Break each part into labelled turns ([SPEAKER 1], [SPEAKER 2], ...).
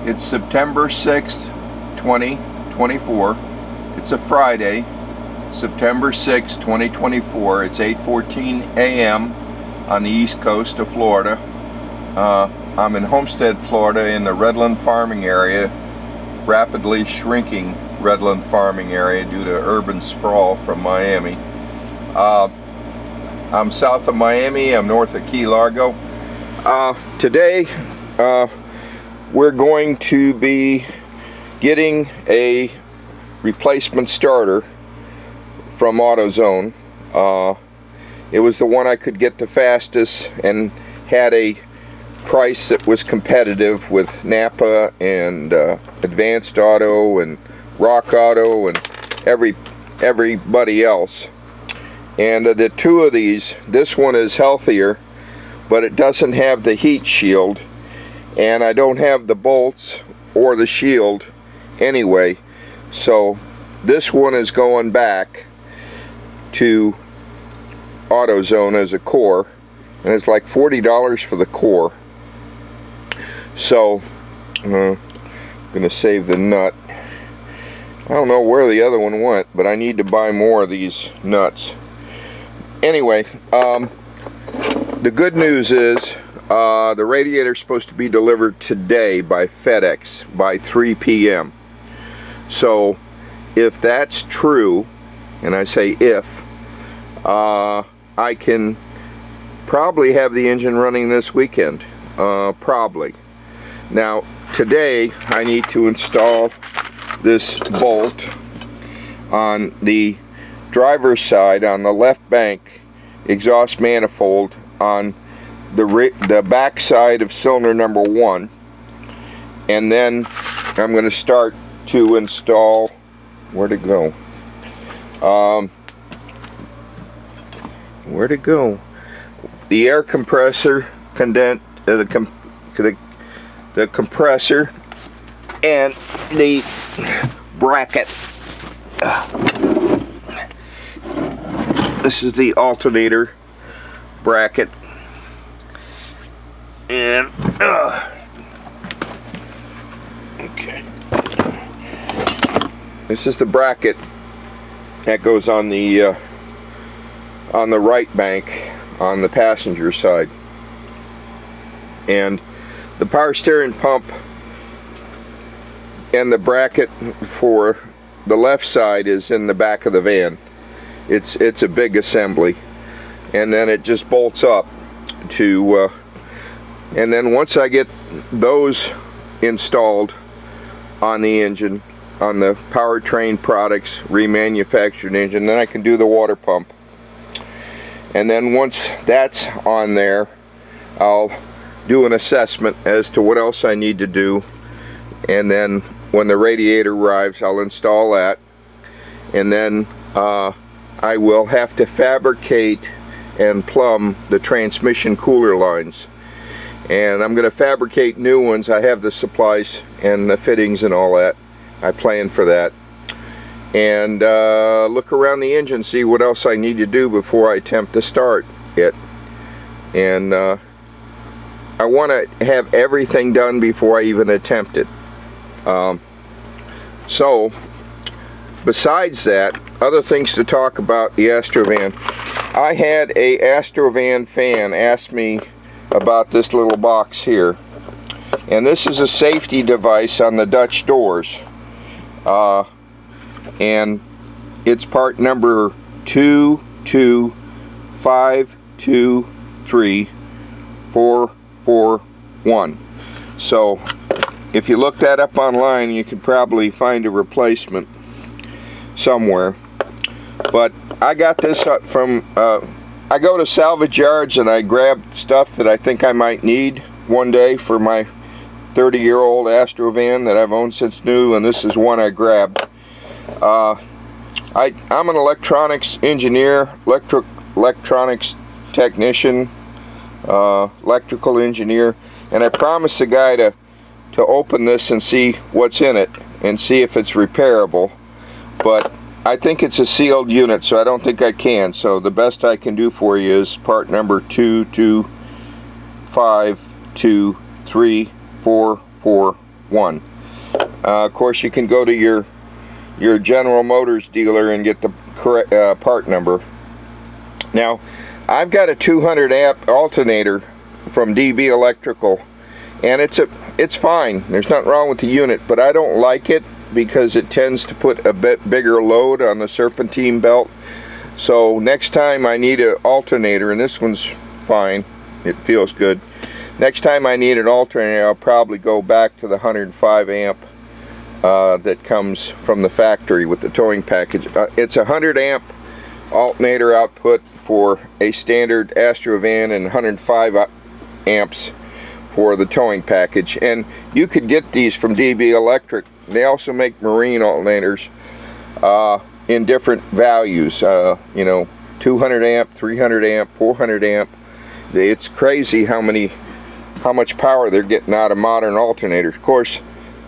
[SPEAKER 1] It's September 6th, 2024. It's a Friday, September 6th, 2024. It's 8:14 a.m. on the east coast of Florida. I'm in Homestead, Florida, in the Redland farming area, rapidly shrinking Redland farming area due to urban sprawl from Miami. I'm south of Miami. I'm north of Key Largo. Today we're going to be getting a replacement starter from AutoZone. It was the one I could get the fastest and had a price that was competitive with Napa and Advanced Auto and Rock Auto and everybody else. And the two of these, this one is healthier, but it doesn't have the heat shield, and I don't have the bolts or the shield anyway, so this one is going back to AutoZone as a core, and it's like $40 for the core. So I'm gonna save the nut. I don't know where the other one went, but I need to buy more of these nuts. Anyway, the good news is the radiator is supposed to be delivered today by FedEx by 3 p.m. So if that's true, and I say if, I can probably have the engine running this weekend. Probably. Now today I need to install this bolt on the driver's side on the left bank exhaust manifold on the back side of cylinder number 1, and then I'm going to start to install, where'd it go? Where'd it go? The air compressor, the compressor, and the bracket. This is the alternator bracket, and okay, this is the bracket that goes on the right bank on the passenger side, and the power steering pump and the bracket for the left side is in the back of the van. It's a big assembly, and then it just bolts up to and then once I get those installed on the engine, on the Powertrain Products remanufactured engine, then I can do the water pump. And then once that's on there, I'll do an assessment as to what else I need to do, and then when the radiator arrives, I'll install that, and then I will have to fabricate and plumb the transmission cooler lines, and I'm going to fabricate new ones. I have the supplies and the fittings and all that. I plan for that, and look around the engine, see what else I need to do before I attempt to start it. And I want to have everything done before I even attempt it. So besides that, other things to talk about the Astrovan. I had a Astrovan fan ask me about this little box here, and this is a safety device on the Dutch doors, and it's part number 225234441. So if you look that up online, you can probably find a replacement somewhere. But I got this up from I go to salvage yards and I grab stuff that I think I might need one day for my 30-year-old Astrovan that I've owned since new, and this is one I grabbed. I'm an electronics engineer, electronics technician, electrical engineer, and I promised the guy to open this and see what's in it and see if it's repairable, but I think it's a sealed unit, so I don't think I can. So the best I can do for you is part number 225234441. one. Of course, you can go to your General Motors dealer and get the correct part number. Now, I've got a 200 amp alternator from DB Electrical, and it's fine. There's nothing wrong with the unit, but I don't like it because it tends to put a bit bigger load on the serpentine belt. So next time I need an alternator, and this one's fine, it feels good. Next time I need an alternator, I'll probably go back to the 105 amp that comes from the factory with the towing package. It's a 100 amp alternator output for a standard Astro van and 105 amps for the towing package. And you could get these from DB Electric. They also make marine alternators in different values, you know, 200 amp, 300 amp, 400 amp. It's crazy how much power they're getting out of modern alternators. Of course,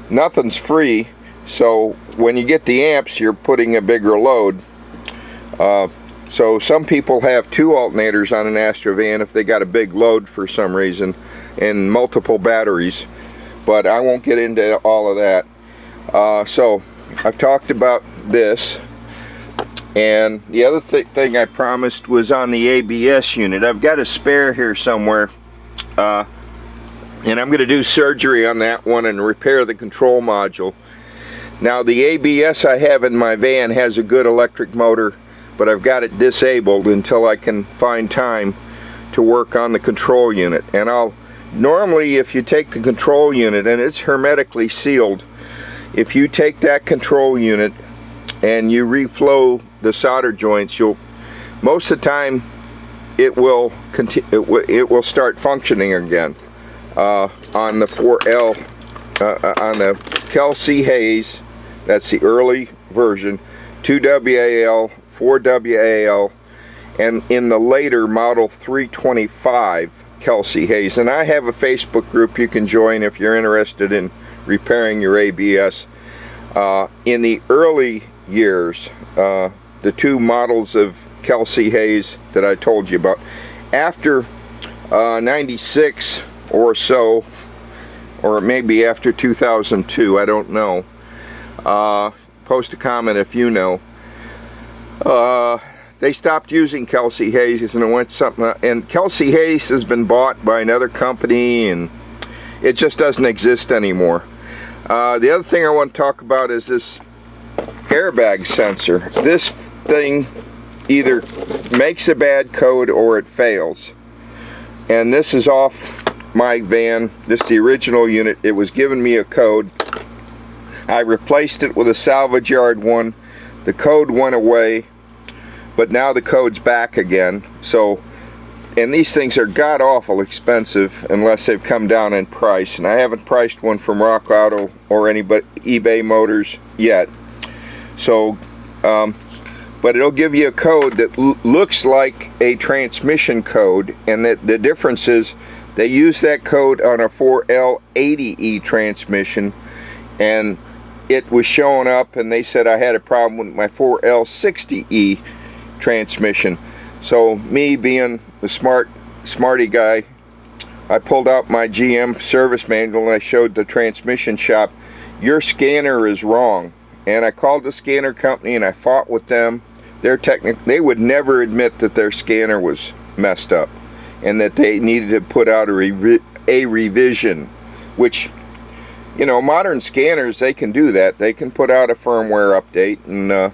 [SPEAKER 1] nothing's free, so when you get the amps, you're putting a bigger load. So some people have 2 alternators on an Astro van if they got a big load for some reason, and multiple batteries, but I won't get into all of that. So I've talked about this, and the other thing I promised was on the ABS unit. I've got a spare here somewhere, and I'm going to do surgery on that one and repair the control module. Now, the ABS I have in my van has a good electric motor, but I've got it disabled until I can find time to work on the control unit. And normally, if you take the control unit, and it's hermetically sealed, if you take that control unit and you reflow the solder joints, most of the time it will start functioning again. On the 4L, on the Kelsey Hayes, that's the early version, 2WAL, 4WAL, and in the later model 325 Kelsey Hayes. And I have a Facebook group you can join if you're interested in repairing your ABS. In the early years, the 2 models of Kelsey Hayes that I told you about, after 96 or so, or maybe after 2002, I don't know, post a comment if you know, they stopped using Kelsey Hayes and it went something, and Kelsey Hayes has been bought by another company and it just doesn't exist anymore. The other thing I want to talk about is this airbag sensor. This thing either makes a bad code or it fails, and this is off my van. This is the original unit. It was giving me a code. I replaced it with a salvage yard one. The code went away, but now the code's back again. So, and these things are god-awful expensive unless they've come down in price, and I haven't priced one from Rock Auto or eBay Motors yet. So, but it'll give you a code that looks like a transmission code, and that the difference is they use that code on a 4L80E transmission, and it was showing up, and they said I had a problem with my 4L60E transmission. So me being the smarty guy, I pulled out my GM service manual and I showed the transmission shop, your scanner is wrong. And I called the scanner company and I fought with them. They would never admit that their scanner was messed up and that they needed to put out a revision, which, you know, modern scanners, they can do that. They can put out a firmware update, and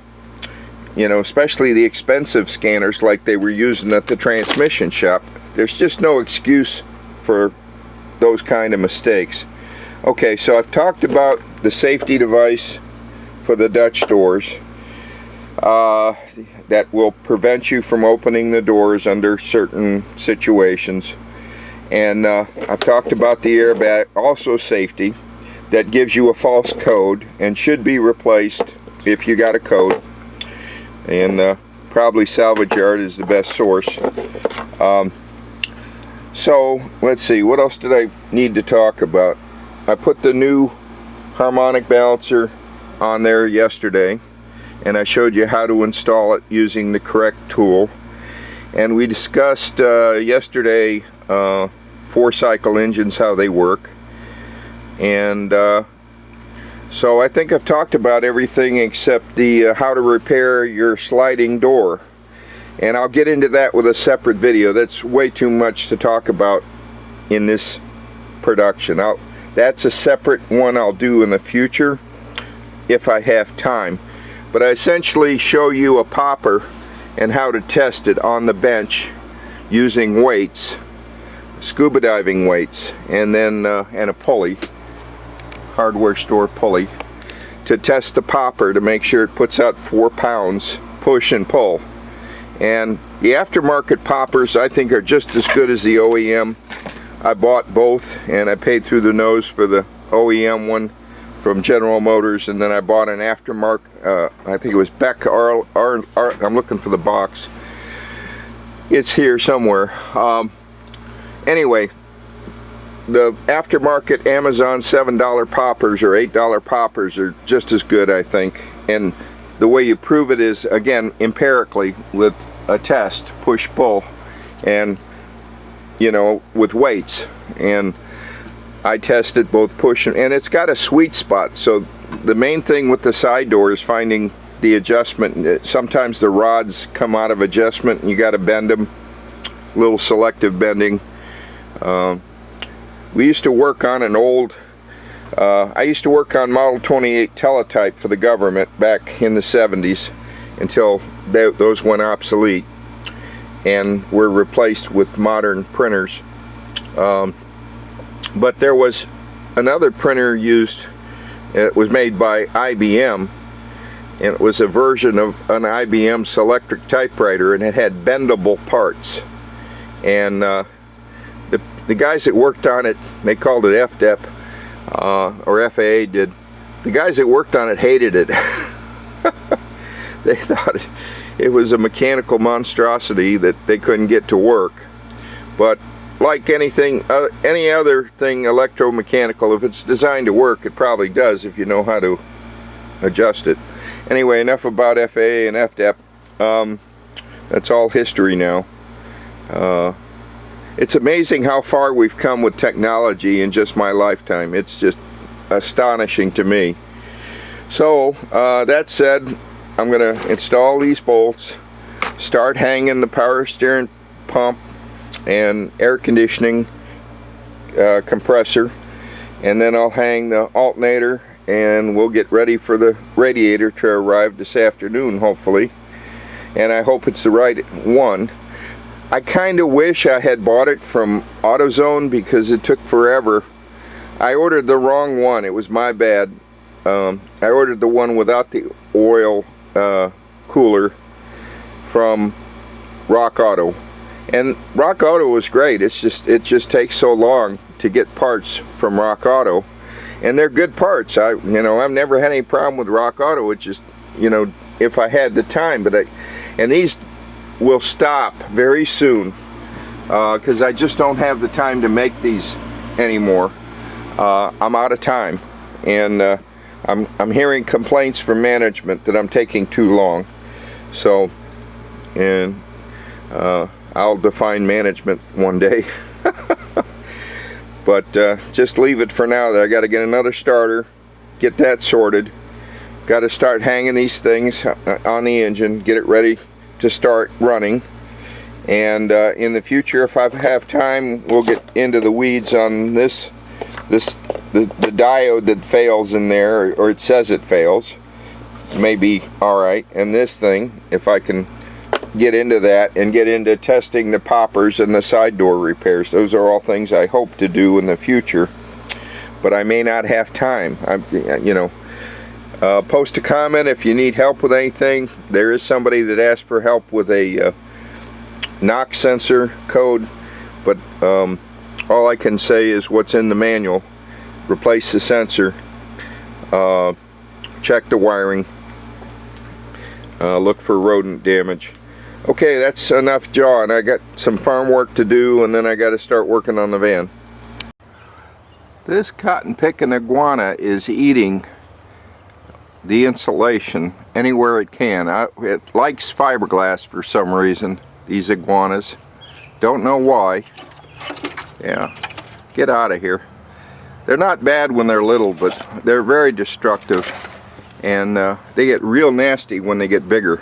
[SPEAKER 1] you know, especially the expensive scanners like they were using at the transmission shop. There's just no excuse for those kind of mistakes. Okay, so I've talked about the safety device for the Dutch doors that will prevent you from opening the doors under certain situations. And I've talked about the airbag, also safety, that gives you a false code and should be replaced if you got a code. And probably salvage yard is the best source. So let's see, what else did I need to talk about? I put the new harmonic balancer on there yesterday, and I showed you how to install it using the correct tool. And we discussed yesterday 4-cycle engines, how they work. And So I think I've talked about everything except the how to repair your sliding door, and I'll get into that with a separate video. That's way too much to talk about in this production. That's a separate one I'll do in the future if I have time. But I essentially show you a popper and how to test it on the bench using weights, scuba diving weights, and then and a pulley, hardware store pulley, to test the popper to make sure it puts out 4 pounds push and pull. And the aftermarket poppers I think are just as good as the OEM. I bought both, and I paid through the nose for the OEM one from General Motors, and then I bought an aftermarket, I think it was Beck I'm looking for the box. It's here somewhere. Anyway, the aftermarket Amazon $7 poppers or $8 poppers are just as good, I think. And the way you prove it is, again, empirically with a test, push-pull, and you know, with weights. And I tested both push and it's got a sweet spot. So the main thing with the side door is finding the adjustment. Sometimes the rods come out of adjustment and you got to bend them, little selective bending. We used to work on an old I used to work on Model 28 teletype for the government back in the 70s until those went obsolete and were replaced with modern printers. But there was another printer used. It was made by IBM, and it was a version of an IBM Selectric typewriter, and it had bendable parts. And the guys that worked on it, they called it FDEP, or FAA did. The guys that worked on it hated it. They thought it was a mechanical monstrosity that they couldn't get to work. But like anything, any other thing electromechanical, if it's designed to work, it probably does if you know how to adjust it. Anyway, enough about FAA and FDEP. That's all history now. It's amazing how far we've come with technology in just my lifetime. It's just astonishing to me. So that said, I'm going to install these bolts, start hanging the power steering pump and air conditioning compressor, and then I'll hang the alternator, and we'll get ready for the radiator to arrive this afternoon, hopefully. And I hope it's the right one. I kind of wish I had bought it from AutoZone because it took forever. I ordered the wrong one. It was my bad. I ordered the one without the oil cooler from Rock Auto. And Rock Auto was great. It just takes so long to get parts from Rock Auto, and they're good parts. I've never had any problem with Rock Auto. It's just, if I had the time. And these will stop very soon because I just don't have the time to make these anymore. I'm out of time, and I'm hearing complaints from management that I'm taking too long. So, and I'll define management one day. But just leave it for now. That I got to get another starter, get that sorted. Got to start hanging these things on the engine, get it ready to start running. And in the future, if I have time, we'll get into the weeds on the diode that fails in there, or it says it fails. Maybe alright. And this thing, if I can get into that and get into testing the poppers and the side door repairs. Those are all things I hope to do in the future, but I may not have time. Post a comment if you need help with anything. There is somebody that asked for help with a knock sensor code, but all I can say is what's in the manual. Replace the sensor, check the wiring, look for rodent damage. Okay, that's enough jawing. I got some farm work to do, and then I got to start working on the van. This cotton picking iguana is eating the insulation anywhere it can. It likes fiberglass for some reason, these iguanas. Don't know why. Yeah, get out of here. They're not bad when they're little, but they're very destructive, and they get real nasty when they get bigger.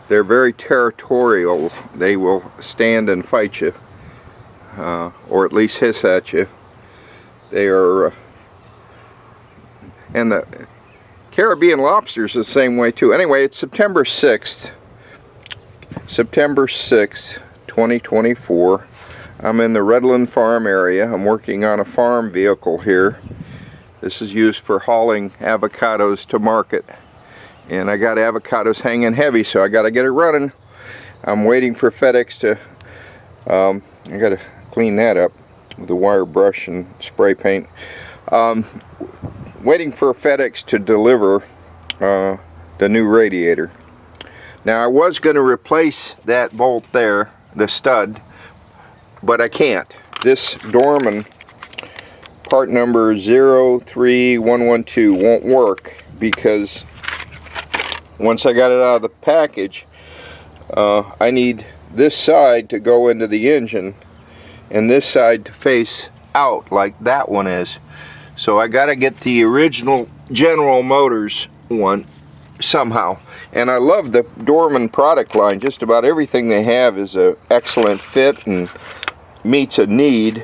[SPEAKER 1] They're very territorial. They will stand and fight you, or at least hiss at you. They are, and the Caribbean lobsters the same way too. Anyway, it's September 6th, 2024. I'm in the Redland Farm area. I'm working on a farm vehicle here. This is used for hauling avocados to market. And I got avocados hanging heavy, so I got to get it running. I'm waiting for FedEx to, I got to clean that up with a wire brush and spray paint. Waiting for FedEx to deliver the new radiator. Now I was going to replace that bolt there, the stud, but I can't. This Dorman part number 03112 won't work because once I got it out of the package, I need this side to go into the engine and this side to face out like that one is. So I got to get the original General Motors one somehow. And I love the Dorman product line. Just about everything they have is an excellent fit and meets a need,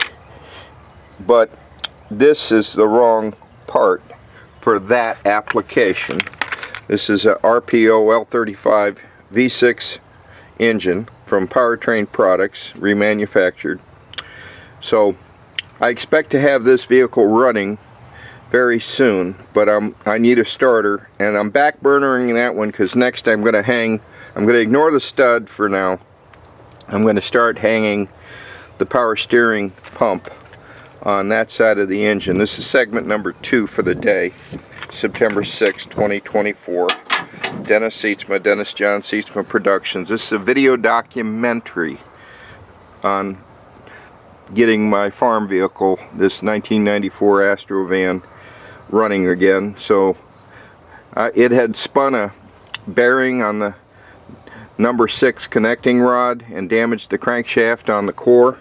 [SPEAKER 1] but this is the wrong part for that application. This is a RPO L35 V6 engine from Powertrain Products, remanufactured. So I expect to have this vehicle running very soon, but I need a starter, and I'm back burnering that one because next I'm going to ignore the stud for now. I'm going to start hanging the power steering pump on that side of the engine. This is segment number 2 for the day, September 6, 2024. Dennis John Seatsma Productions. This is a video documentary on getting my farm vehicle, this 1994 Astro van, running again. So it had spun a bearing on the number 6 connecting rod and damaged the crankshaft on the core,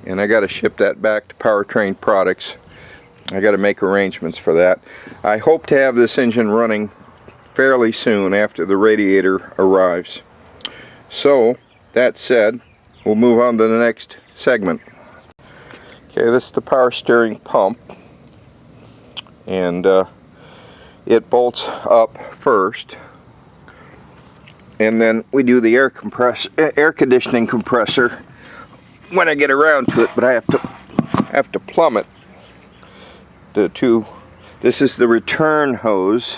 [SPEAKER 1] and I got to ship that back to Powertrain Products. I got to make arrangements for that. I hope to have this engine running fairly soon after the radiator arrives. So that said, we'll move on to the next segment. Okay, this is the power steering pump, and it bolts up first, and then we do the air conditioning compressor when I get around to it, but I have to plumb it. This is the return hose,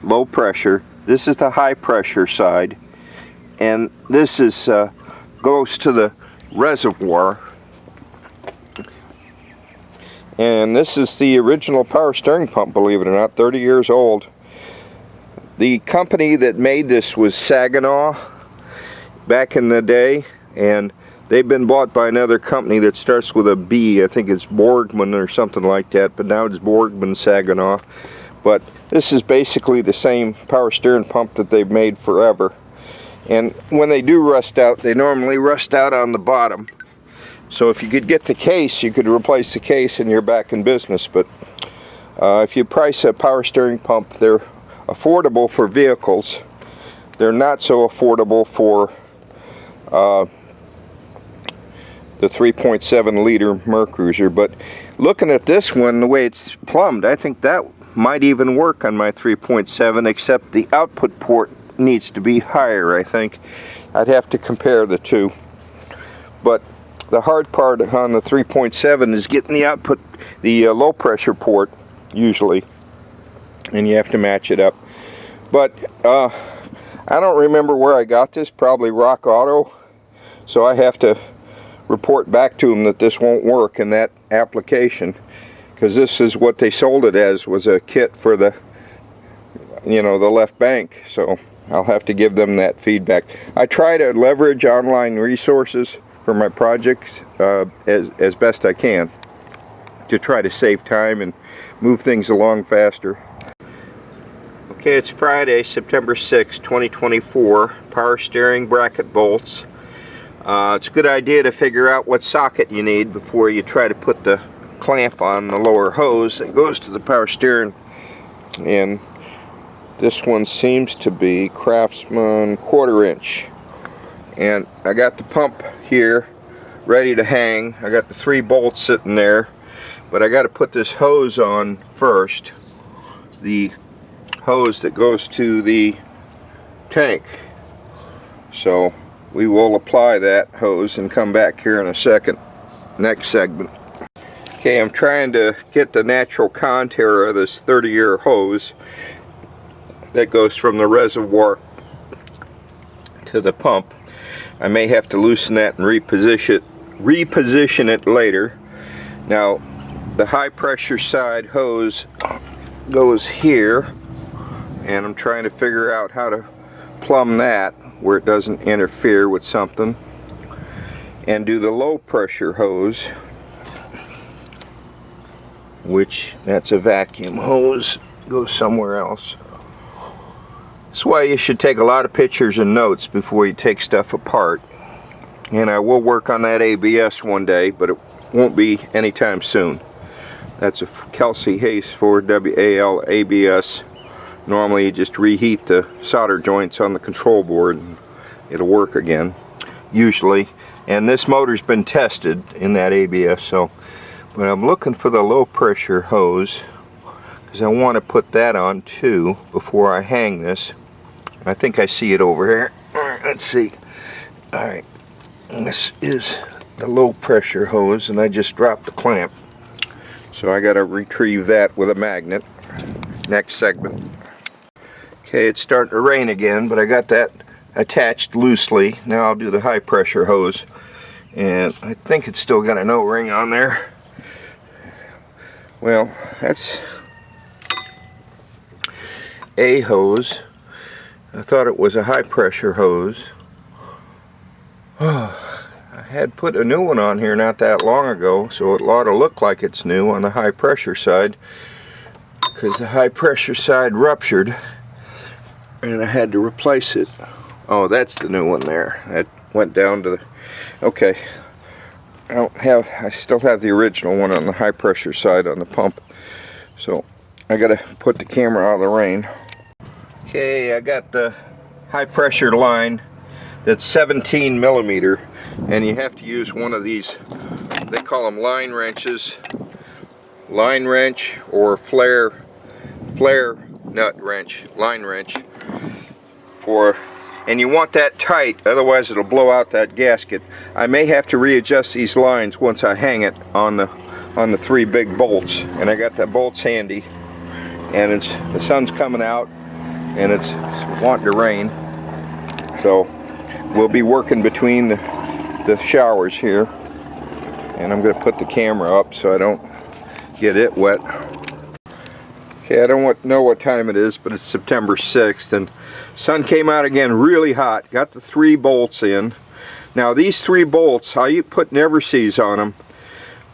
[SPEAKER 1] low pressure. This is the high pressure side, and this is goes to the reservoir. And this is the original power steering pump, believe it or not, 30 years old. The company that made this was Saginaw back in the day, and they've been bought by another company that starts with a B. I think it's Borgman or something like that, but now it's Borgman Saginaw. But this is basically the same power steering pump that they've made forever. And when they do rust out, they normally rust out on the bottom. So if you could get the case, you could replace the case and you're back in business. But if you price a power steering pump, they're affordable for vehicles. They're not so affordable for the 3.7 liter Mercruiser. But looking at this one, the way it's plumbed, I think that might even work on my 3.7, except the output port needs to be higher, I think. I'd have to compare the two. But the hard part on the 3.7 is getting the output, the low pressure port, usually, and you have to match it up. But I don't remember where I got this, probably Rock Auto, so I have to report back to them that this won't work in that application, because this is what they sold it as, was a kit for the, you know, the left bank. So I'll have to give them that feedback. I try to leverage online resources for my projects as best I can to try to save time and move things along faster. Okay, it's Friday, September 6, 2024. Power steering bracket bolts. It's a good idea to figure out what socket you need before you try to put the clamp on the lower hose that goes to the power steering, and this one seems to be Craftsman 1/4 inch. And I got the pump here ready to hang. I got the 3 bolts sitting there, but I got to put this hose on first, the hose that goes to the tank. So we will apply that hose and come back here in a second, next segment. Okay, I'm trying to get the natural contour of this 30-year hose that goes from the reservoir to the pump. I may have to loosen that and reposition it later. Now, the high pressure side hose goes here, and I'm trying to figure out how to plumb that where it doesn't interfere with something, and do the low pressure hose, which that's a vacuum hose, goes somewhere else. That's why you should take a lot of pictures and notes before you take stuff apart. And I will work on that ABS one day, but it won't be anytime soon. That's a Kelsey Hayes Ford WAL ABS. Normally you just reheat the solder joints on the control board and it'll work again, usually. And this motor's been tested in that ABS, so. But I'm looking for the low pressure hose, because I want to put that on too before I hang this. I think I see it over here. Alright, let's see. Alright, this is the low pressure hose, and I just dropped the clamp. So I gotta retrieve that with a magnet. Next segment. Okay, it's starting to rain again, but I got that attached loosely. Now I'll do the high pressure hose. And I think it's still got an O-ring on there. Well, that's a hose. I thought it was a high pressure hose. I had put a new one on here not that long ago, so it ought to look like it's new on the high pressure side, because the high pressure side ruptured and I had to replace it. Oh, that's the new one there. That went down to the... Okay. I still have the original one on the high pressure side on the pump. So I gotta put the camera out of the rain. Okay, I got the high pressure line that's 17 millimeter, and you have to use one of these, they call them line wrenches, line wrench or flare nut wrench, line wrench, and you want that tight, otherwise it'll blow out that gasket. I may have to readjust these lines once I hang it on the 3 big bolts, and I got the bolts handy, and the sun's coming out and it's wanting to rain, so we'll be working between the showers here, and I'm going to put the camera up so I don't get it wet. Okay, I don't know what time it is, but it's September 6th, and sun came out again really hot. Got the 3 bolts in. Now these 3 bolts, I put never sees on them,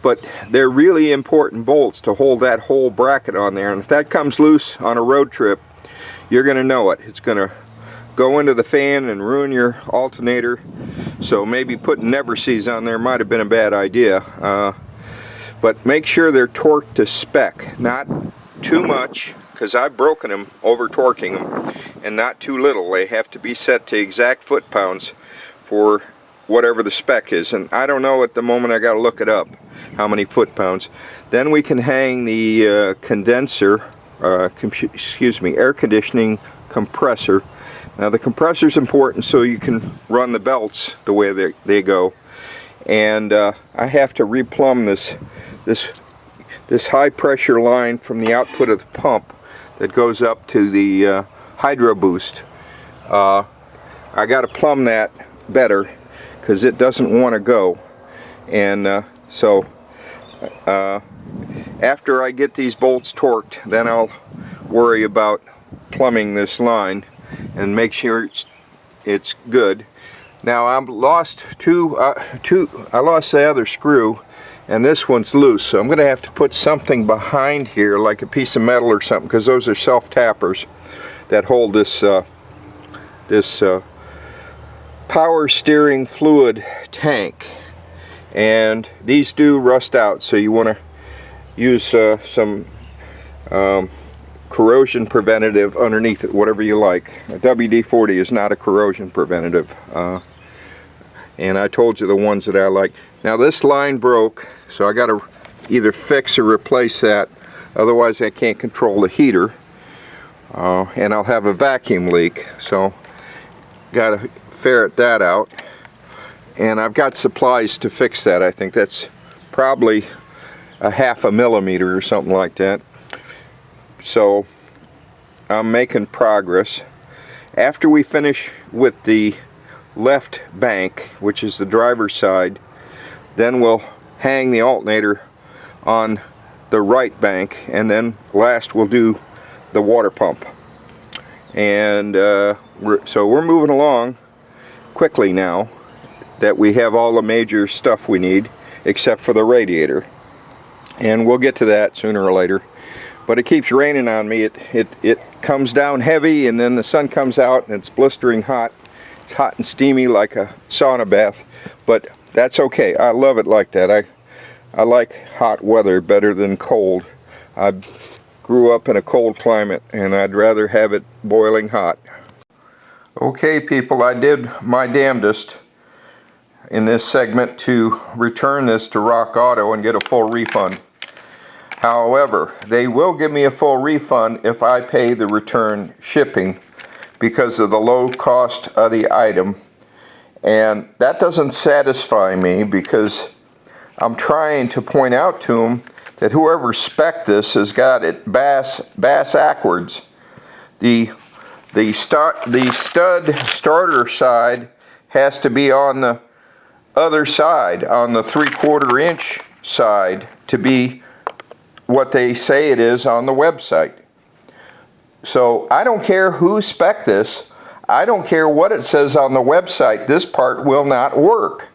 [SPEAKER 1] but they're really important bolts to hold that whole bracket on there, and if that comes loose on a road trip, you're going to know it. It's going to go into the fan and ruin your alternator. So maybe putting never sees on there might have been a bad idea. But make sure they're torqued to spec, not too much, because I've broken them over torquing them, and not too little. They have to be set to exact foot-pounds for whatever the spec is, and I don't know at the moment. I got to look it up, how many foot-pounds. Then we can hang the condenser, air conditioning compressor. Now the compressor is important so you can run the belts the way they go, and I have to replumb this high pressure line from the output of the pump that goes up to the hydro boost. I got to plumb that better because it doesn't want to go, and so after I get these bolts torqued, then I'll worry about plumbing this line and make sure it's good. Now I lost I lost the other screw, and this one's loose, so I'm going to have to put something behind here, like a piece of metal or something, because those are self-tappers that hold this power steering fluid tank, and these do rust out, so you want to use some corrosion preventative underneath it, whatever you like. A WD-40 is not a corrosion preventative. And I told you the ones that I like. Now this line broke, so I got to either fix or replace that. Otherwise I can't control the heater. And I'll have a vacuum leak, so got to ferret that out. And I've got supplies to fix that. I think that's probably a 1/2 millimeter or something like that. So I'm making progress. After we finish with the left bank, which is the driver's side, then we'll hang the alternator on the right bank, and then last we'll do the water pump. And so we're moving along quickly now that we have all the major stuff we need except for the radiator, and we'll get to that sooner or later. But it keeps raining on me. It comes down heavy, and then the sun comes out and it's blistering hot. It's hot and steamy like a sauna bath, but that's okay. I love it like that. I like hot weather better than cold. I grew up in a cold climate, and I'd rather have it boiling hot. Okay people, I did my damnedest in this segment to return this to Rock Auto and get a full refund. However, they will give me a full refund if I pay the return shipping because of the low cost of the item. And that doesn't satisfy me, because I'm trying to point out to them that whoever spec'd this has got it bass backwards. The stud starter side has to be on the other side, on the 3/4 inch side, to be what they say it is on the website. So I don't care who spec'd this. I don't care what it says on the website. This part will not work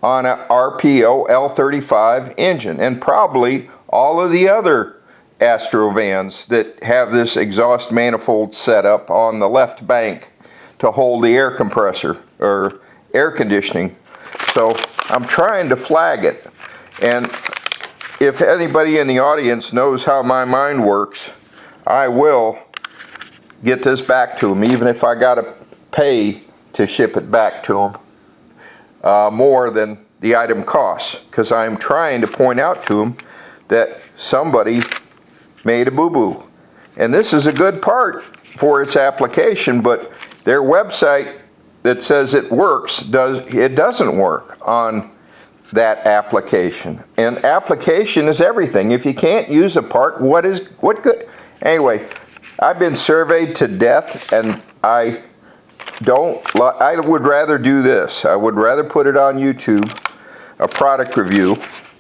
[SPEAKER 1] on a RPO L35 engine, and probably all of the other Astro vans that have this exhaust manifold set up on the left bank to hold the air compressor or air conditioning. So I'm trying to flag it. And if anybody in the audience knows how my mind works, I will get this back to them, even if I gotta pay to ship it back to them more than the item costs, because I'm trying to point out to them that somebody made a boo-boo. And this is a good part for its application, but their website that says it works, doesn't work on that application. And application is everything. If you can't use a part, what good? Anyway, I've been surveyed to death, and I would rather do this. I would rather put it on YouTube, a product review,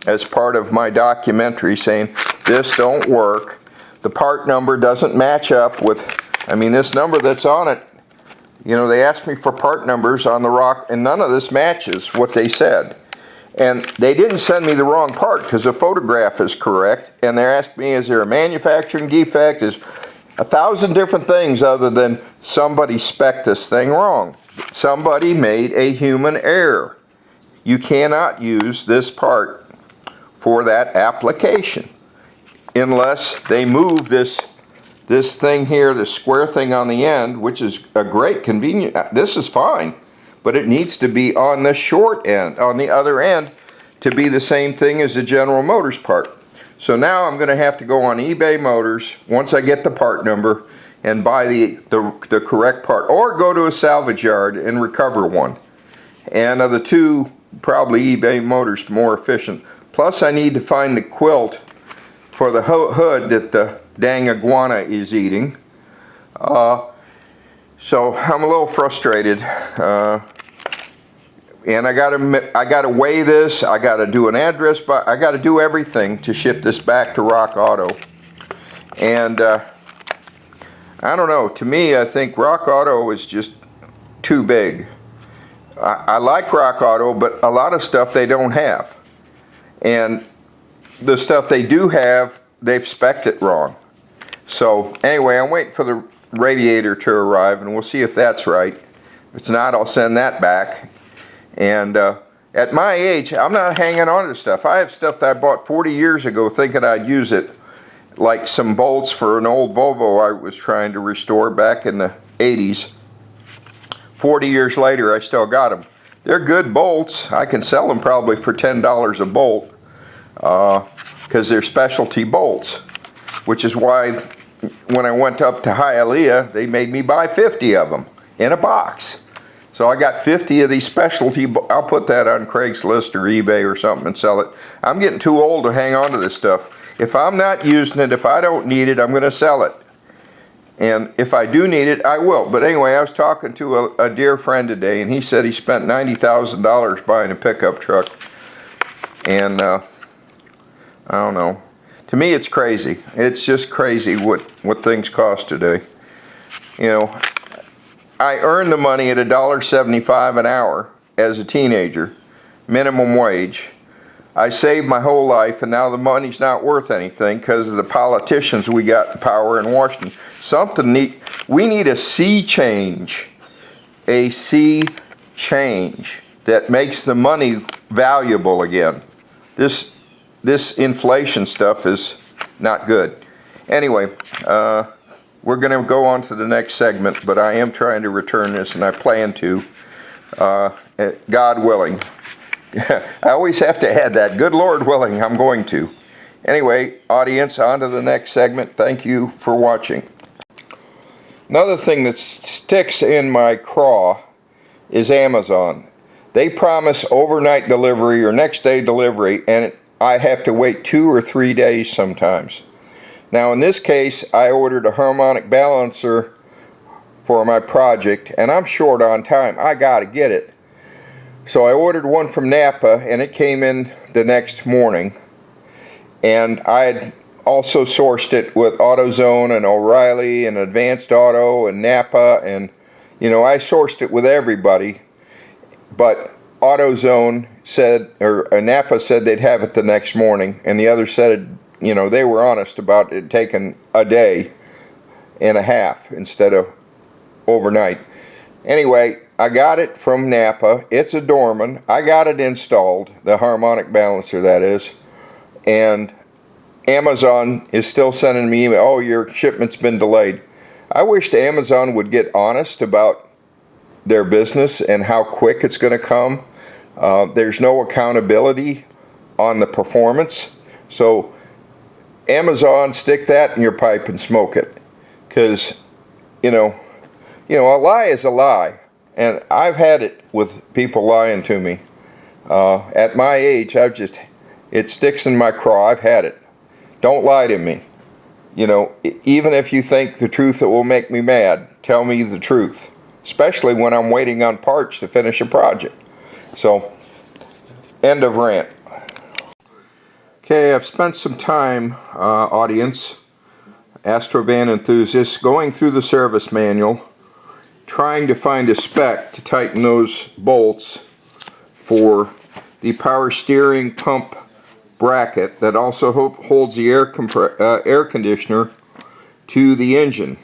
[SPEAKER 1] as part of my documentary, saying this don't work. The part number doesn't match up with, I mean, this number that's on it, you know, they asked me for part numbers on the Rock, and none of this matches what they said. And they didn't send me the wrong part, because the photograph is correct, and they're asking me, is there a manufacturing defect? Is 1,000 different things other than somebody spec'd this thing wrong. Somebody made a human error. You cannot use this part for that application unless they move this thing here, this square thing on the end, which is a great convenient. This is fine, but it needs to be on the short end, on the other end, to be the same thing as the General Motors part. So now I'm going to have to go on eBay Motors once I get the part number and buy the correct part, or go to a salvage yard and recover one. And of the two, probably eBay Motors more efficient. Plus I need to find the quilt for the hood that the dang iguana is eating. So I'm a little frustrated. And I gotta weigh this, I gotta do an address, but I gotta do everything to ship this back to Rock Auto. And I don't know, to me, I think Rock Auto is just too big. I like Rock Auto, but a lot of stuff they don't have. And the stuff they do have, they've spec'd it wrong. So anyway, I'm waiting for the radiator to arrive, and we'll see if that's right. If it's not, I'll send that back. And At my age, I'm not hanging on to stuff. I have stuff that I bought 40 years ago thinking I'd use it, like some bolts for an old Volvo I was trying to restore back in the 80s. 40 years later, I still got them. They're good bolts. I can sell them probably for $10 a bolt because they're specialty bolts, which is why when I went up to Hialeah, they made me buy 50 of them in a box. So I got 50 of these specialty, I'll put that on Craigslist or eBay or something and sell it. I'm getting too old to hang on to this stuff. If I'm not using it, if I don't need it, I'm going to sell it. And if I do need it, I will. But anyway, I was talking to a dear friend today, and he said he spent $90,000 buying a pickup truck. And I don't know. To me, it's crazy. It's just crazy what things cost today. You know, I earned the money at $1.75 an hour as a teenager, minimum wage. I saved my whole life, and now the money's not worth anything because of the politicians we got in power in Washington. We need a sea change that makes the money valuable again. This inflation stuff is not good. Anyway, we're going to go on to the next segment, but I am trying to return this, and I plan to, God willing. I always have to add that. Good Lord willing, I'm going to. Anyway, audience, on to the next segment. Thank you for watching. Another thing that sticks in my craw is Amazon. They promise overnight delivery or next day delivery, and I have to wait 2 or 3 days sometimes. Now in this case, I ordered a harmonic balancer for my project, and I'm short on time. I gotta get it. So I ordered one from Napa, and it came in the next morning. And I had also sourced it with AutoZone and O'Reilly and Advanced Auto and Napa, and you know, I sourced it with everybody. But AutoZone said, or Napa said they'd have it the next morning, and the other said, you know, they were honest about it taking a day and a half instead of overnight. Anyway, I got it from Napa. It's a Dorman. I got it installed, the harmonic balancer that is, and Amazon is still sending me email, oh, your shipment's been delayed. I wish Amazon would get honest about their business and how quick it's going to come. There's no accountability on the performance. So Amazon, stick that in your pipe and smoke it, because you know a lie is a lie, and I've had it with people lying to me. At my age, it sticks in my craw. I've had it. Don't lie to me. You know, even if you think the truth that will make me mad, tell me the truth, especially when I'm waiting on parts to finish a project. So, end of rant. Okay, I've spent some time, audience, Astro van enthusiasts, going through the service manual, trying to find a spec to tighten those bolts for the power steering pump bracket that also holds the air conditioner to the engine.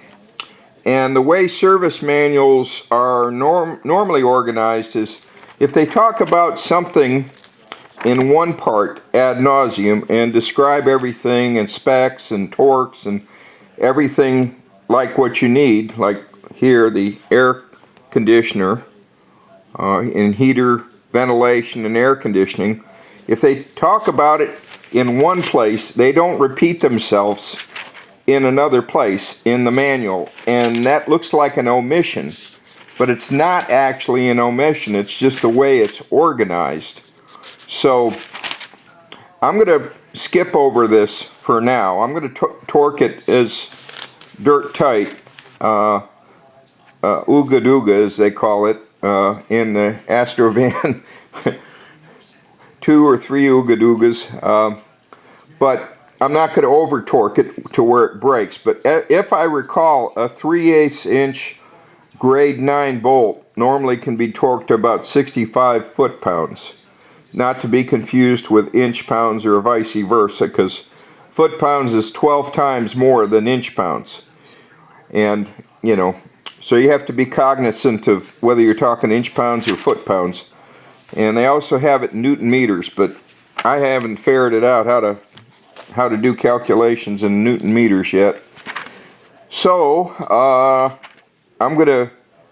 [SPEAKER 1] And the way service manuals are normally organized is if they talk about something in one part ad nauseum and describe everything and specs and torques and everything like what you need, like here the air conditioner and heater, ventilation and air conditioning, if they talk about it in one place, they don't repeat themselves in another place in the manual, and that looks like an omission, but it's not actually an omission, it's just the way it's organized. So I'm going to skip over this for now. I'm going to torque it as dirt tight, ooga dooga as they call it in the Astro van. 2 or 3 ooga doogas, but I'm not going to over torque it to where it breaks. But if I recall, a 3/8 inch grade 9 bolt normally can be torqued to about 65 foot-pounds. Not to be confused with inch-pounds or vice versa, because foot-pounds is 12 times more than inch-pounds. And, you know, so you have to be cognizant of whether you're talking inch-pounds or foot-pounds. and they also have it in Newton meters, but I haven't ferreted out how to do calculations in Newton meters yet. So I'm going to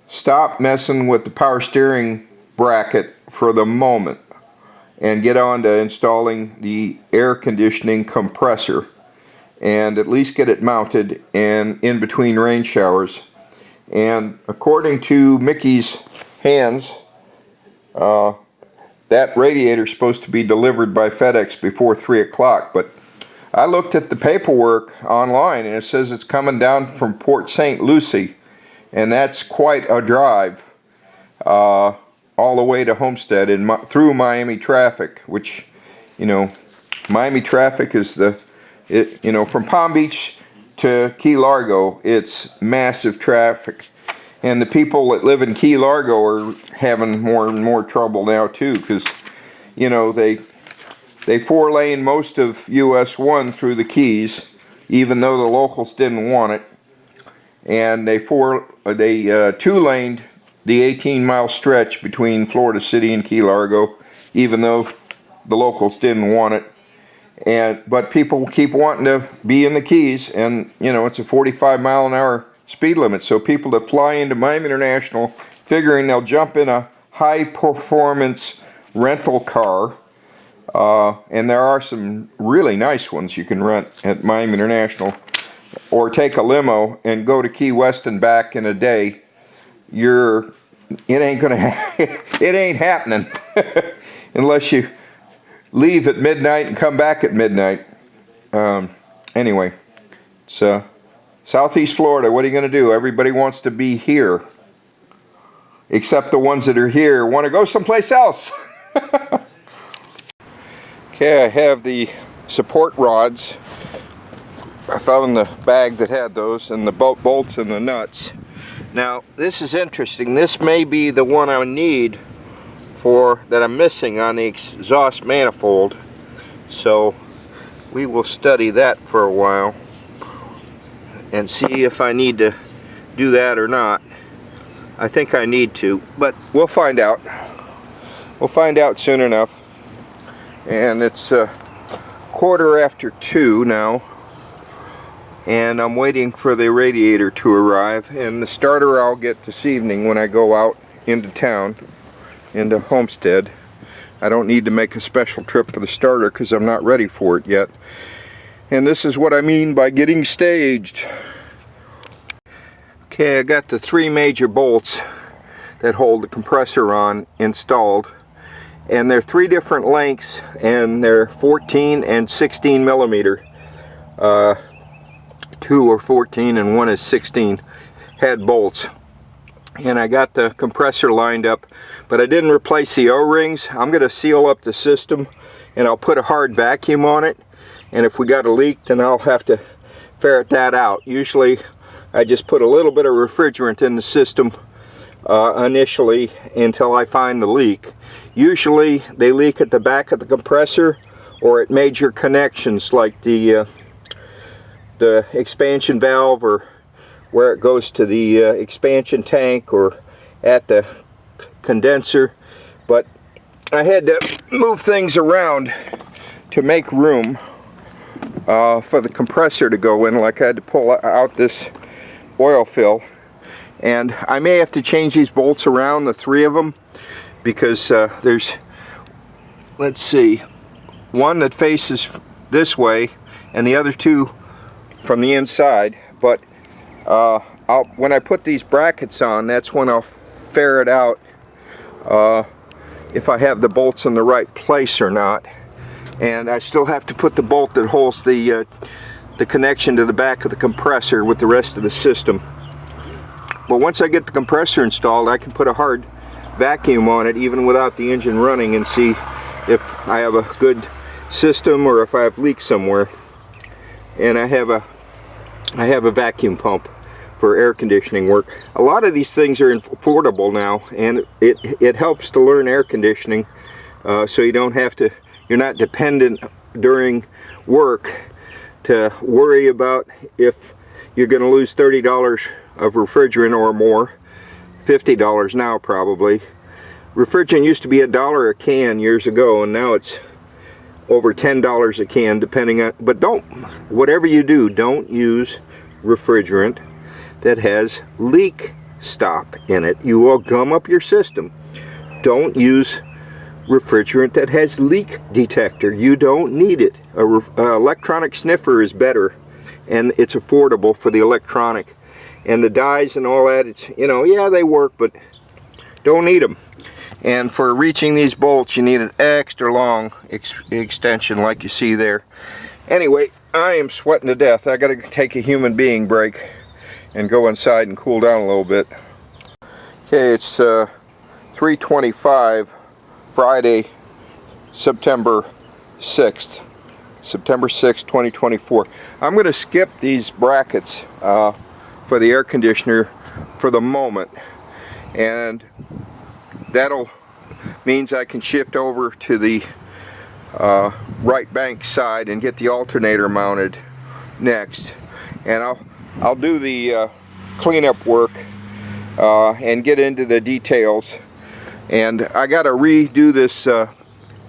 [SPEAKER 1] stop messing with the power steering bracket for the moment and get on to installing the air conditioning compressor, and at least get it mounted and in between rain showers. And according to Mickey's hands, that radiator is supposed to be delivered by FedEx before 3 o'clock, but I looked at the paperwork online and it says it's coming down from Port St. Lucie, and that's quite a drive all the way to Homestead and through Miami traffic, which, you know, Miami traffic is from Palm Beach to Key Largo, it's massive traffic. And the people that live in Key Largo are having more and more trouble now too, because, you know, they 4-lane most of US 1 through the Keys, even though the locals didn't want it. And they 2-laned the 18-mile stretch between Florida City and Key Largo, even though the locals didn't want it. But people keep wanting to be in the Keys, and you know, it's a 45-mile-an-hour speed limit. So people that fly into Miami International figuring they'll jump in a high-performance rental car, and there are some really nice ones you can rent at Miami International, or take a limo and go to Key West and back in a day. It ain't happening unless you leave at midnight and come back at midnight. Anyway, it's Southeast Florida. What are you going to do? Everybody wants to be here, except the ones that are here want to go someplace else. Okay, I have the support rods. I found the bag that had those, and the bolts and the nuts. Now, this is interesting. This may be the one I need that I'm missing on the exhaust manifold. So we will study that for a while and see if I need to do that or not. I think I need to, but we'll find out. We'll find out soon enough. And it's 2:15 now, and I'm waiting for the radiator to arrive, and the starter I'll get this evening when I go out into town, into Homestead. I don't need to make a special trip for the starter because I'm not ready for it yet. And this is what I mean by getting staged. Okay, I got the 3 major bolts that hold the compressor on installed, and they're 3 different lengths, and they're 14 and 16 millimeter. 2 are 14 and 1 is 16 head bolts. And I got the compressor lined up, but I didn't replace the O-rings. I'm going to seal up the system, and I'll put a hard vacuum on it, and if we got a leak, then I'll have to ferret that out. Usually I just put a little bit of refrigerant in the system initially until I find the leak. Usually they leak at the back of the compressor or at major connections like the expansion valve, or where it goes to the expansion tank, or at the condenser. But I had to move things around to make room for the compressor to go in. Like I had to pull out this oil fill, and I may have to change these bolts around, the 3 of them, because there's, let's see, one that faces this way and the other 2 from the inside. But when I put these brackets on, that's when I'll ferret out if I have the bolts in the right place or not. And I still have to put the bolt that holds the connection to the back of the compressor with the rest of the system. But once I get the compressor installed, I can put a hard vacuum on it even without the engine running, and see if I have a good system or if I have leaks somewhere. And I have a vacuum pump for air conditioning work. A lot of these things are affordable now, and it helps to learn air conditioning, so you don't have to, you're not dependent during work to worry about if you're going to lose $30 of refrigerant or more, $50 now probably, refrigerant used to be $1 a can years ago, and now it's over $10 a can, depending on, but whatever you do, don't use refrigerant that has leak stop in it. You will gum up your system. Don't use refrigerant that has leak detector. You don't need it. An electronic sniffer is better, and it's affordable for the electronic. And the dyes and all that, it's, you know, yeah, they work, but don't need them. And for reaching these bolts, you need an extra long extension like you see there. Anyway, I am sweating to death. I gotta take a human being break and go inside and cool down a little bit. Okay, it's 3:25, Friday, September 6th. September 6th, 2024. I'm gonna skip these brackets for the air conditioner for the moment, and that'll means I can shift over to the right bank side and get the alternator mounted next, and I'll do the cleanup work and get into the details. And I got to redo this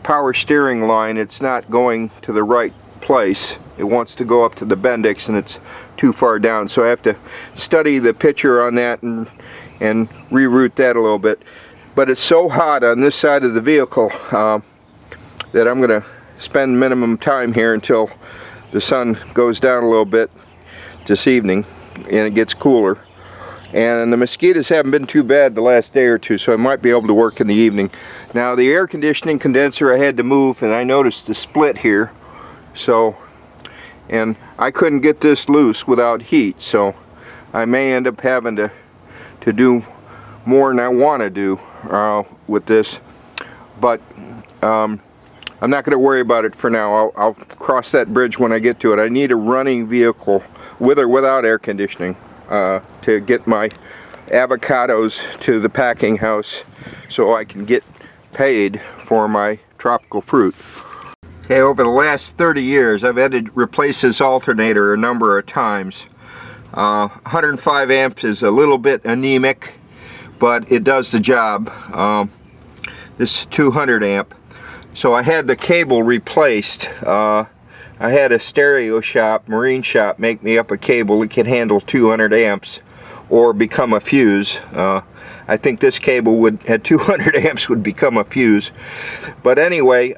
[SPEAKER 1] power steering line. It's not going to the right place. It wants to go up to the Bendix, and it's too far down, so I have to study the picture on that and reroute that a little bit. But it's so hot on this side of the vehicle that I'm going to spend minimum time here until the sun goes down a little bit this evening and it gets cooler. And the mosquitoes haven't been too bad the last day or two, so I might be able to work in the evening. Now the air conditioning condenser I had to move, and I noticed the split here, so, and I couldn't get this loose without heat, so I may end up having to do more than I want to do with this, but I'm not going to worry about it for now. I'll cross that bridge when I get to it. I need a running vehicle with or without air conditioning to get my avocados to the packing house so I can get paid for my tropical fruit. Okay, over the last 30 years I've had to replace this alternator a number of times. 105 amps is a little bit anemic, but it does the job. This is 200 amp. So I had the cable replaced. I had a stereo shop, marine shop, make me up a cable that can handle 200 amps or become a fuse. I think this cable at 200 amps would become a fuse. But anyway,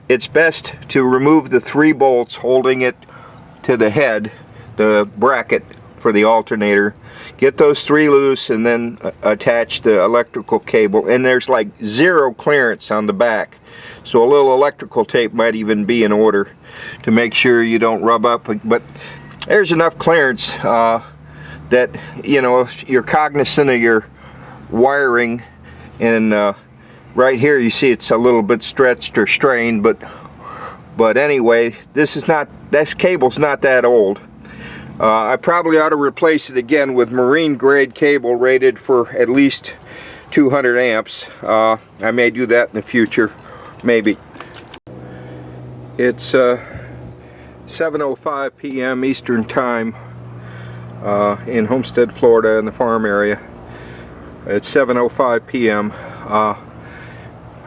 [SPEAKER 1] it's best to remove the 3 bolts holding it to the head, the bracket for the alternator. Get those 3 loose and then attach the electrical cable. And there's like 0 clearance on the back, so a little electrical tape might even be in order to make sure you don't rub up. But there's enough clearance that, you know, if you're cognizant of your wiring, and right here you see it's a little bit stretched or strained, but anyway, this cable's not that old. I probably ought to replace it again with marine grade cable rated for at least 200 amps. I may do that in the future, maybe. It's 7:05 p.m. Eastern Time in Homestead, Florida, in the farm area. It's 7:05 p.m.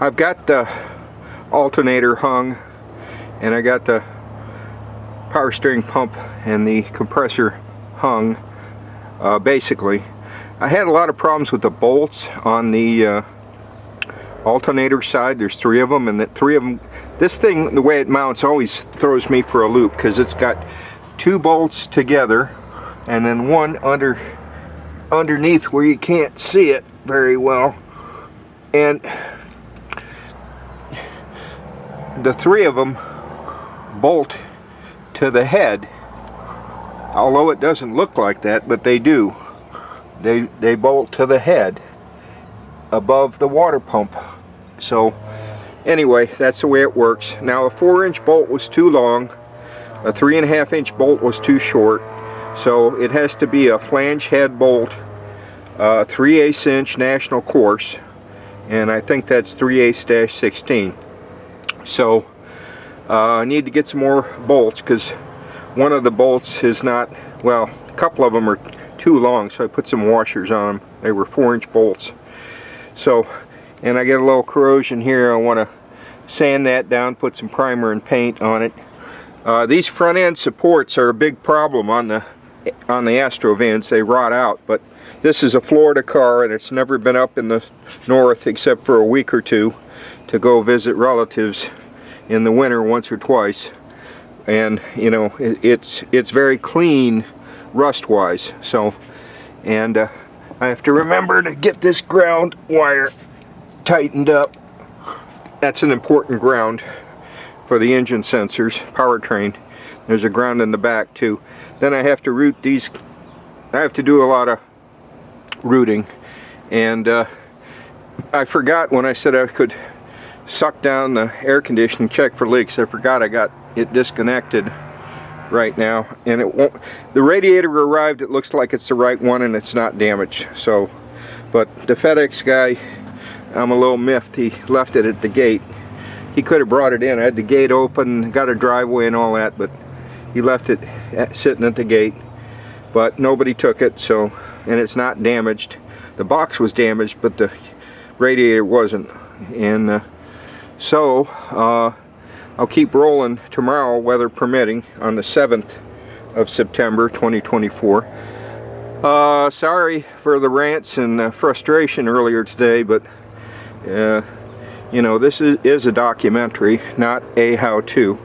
[SPEAKER 1] I've got the alternator hung, and I got the power steering pump and the compressor hung. Basically, I had a lot of problems with the bolts on the alternator side. There's 3 of them, and the 3 of them, this thing, the way it mounts, always throws me for a loop, because it's got 2 bolts together and then one underneath where you can't see it very well, and the 3 of them bolt to the head, although it doesn't look like that, but they do. They bolt to the head above the water pump. So anyway, that's the way it works. Now, a 4-inch bolt was too long, a 3.5-inch bolt was too short, so it has to be a flange head bolt, 3/8 inch national course, and I think that's 3/8-16. So I need to get some more bolts, because one of the bolts is not, well, a couple of them are too long, so I put some washers on them. They were 4-inch bolts. So and I get a little corrosion here. I want to sand that down, put some primer and paint on it. These front end supports are a big problem on the Astro vans. They rot out, but this is a Florida car and it's never been up in the north except for a week or two to go visit relatives in the winter once or twice. And you know, it's very clean rust wise. So, and I have to remember to get this ground wire tightened up. That's an important ground for the engine sensors, powertrain. There's a ground in the back too. Then I have to route these. I have to do a lot of routing, and I forgot when I said I could suck down the air conditioning, check for leaks. I forgot I got it disconnected right now, and it won't. The radiator arrived. It looks like it's the right one, and it's not damaged. So, but the FedEx guy, I'm a little miffed. He left it at the gate. He could have brought it in. I had the gate open, got a driveway and all that, but he left it sitting at the gate. But nobody took it, so, and it's not damaged. The box was damaged, but the radiator wasn't. And so I'll keep rolling tomorrow, weather permitting, on the 7th of September 2024. Sorry for the rants and frustration earlier today, but you know, this is a documentary, not a how-to.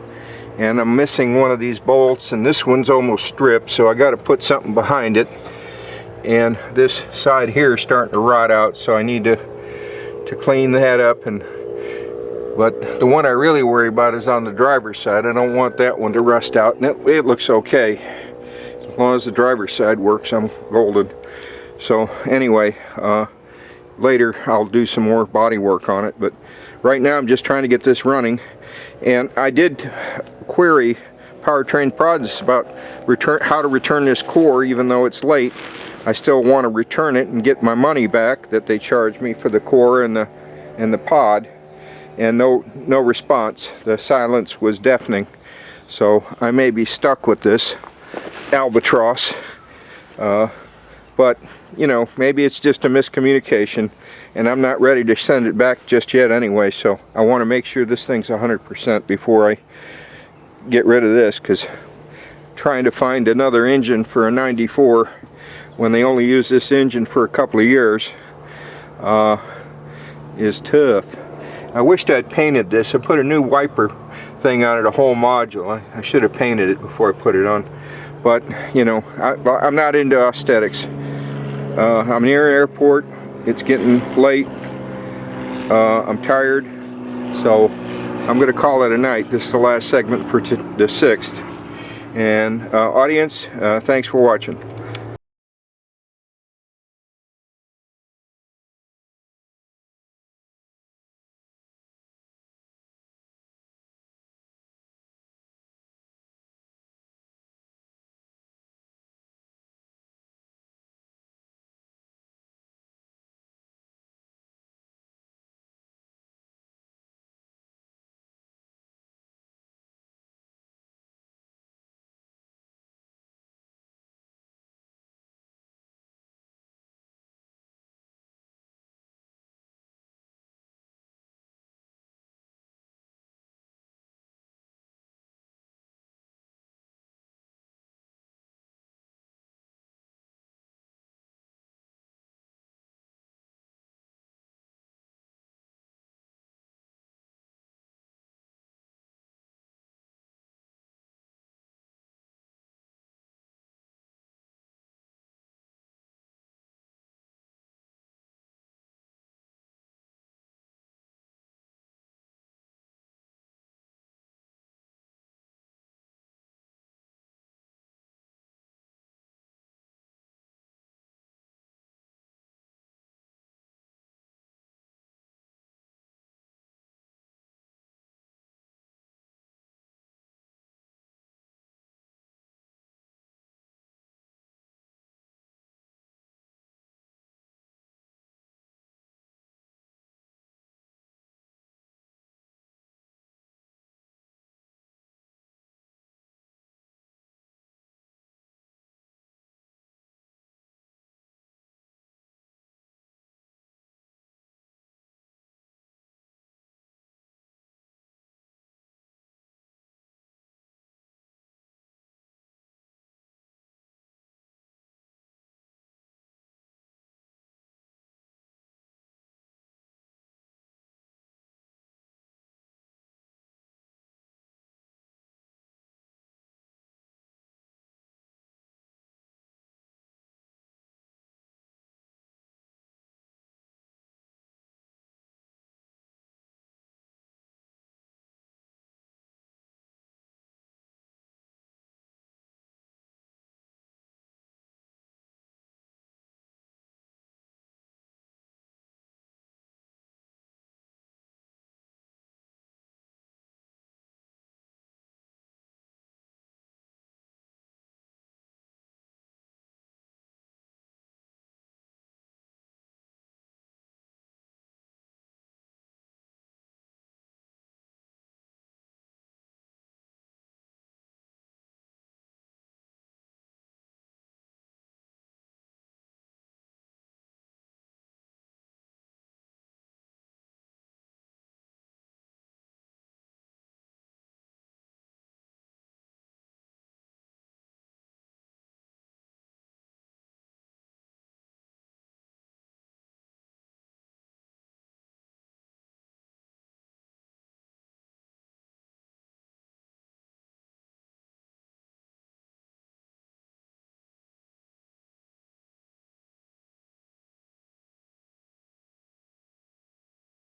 [SPEAKER 1] And I'm missing one of these bolts, and this one's almost stripped, so I got to put something behind it. And this side here is starting to rot out, so I need to clean that up. But the one I really worry about is on the driver's side. I don't want that one to rust out, and it looks okay. As long as the driver's side works, I'm golden. So anyway, later I'll do some more body work on it, but right now I'm just trying to get this running. And I did query Powertrain Products about how to return this core. Even though it's late, I still want to return it and get my money back that they charged me for the core and the pod. And no response. The silence was deafening. So I may be stuck with this albatross. But, you know, maybe it's just a miscommunication, and I'm not ready to send it back just yet anyway, so I want to make sure this thing's 100% before I get rid of this, because trying to find another engine for a 94 when they only use this engine for a couple of years is tough. I wished I'd painted this. I put a new wiper thing on it, a whole module. I should have painted it before I put it on. But, you know, I'm not into aesthetics. I'm near an airport. It's getting late. I'm tired. So I'm going to call it a night. This is the last segment for the 6th. And audience, thanks for watching.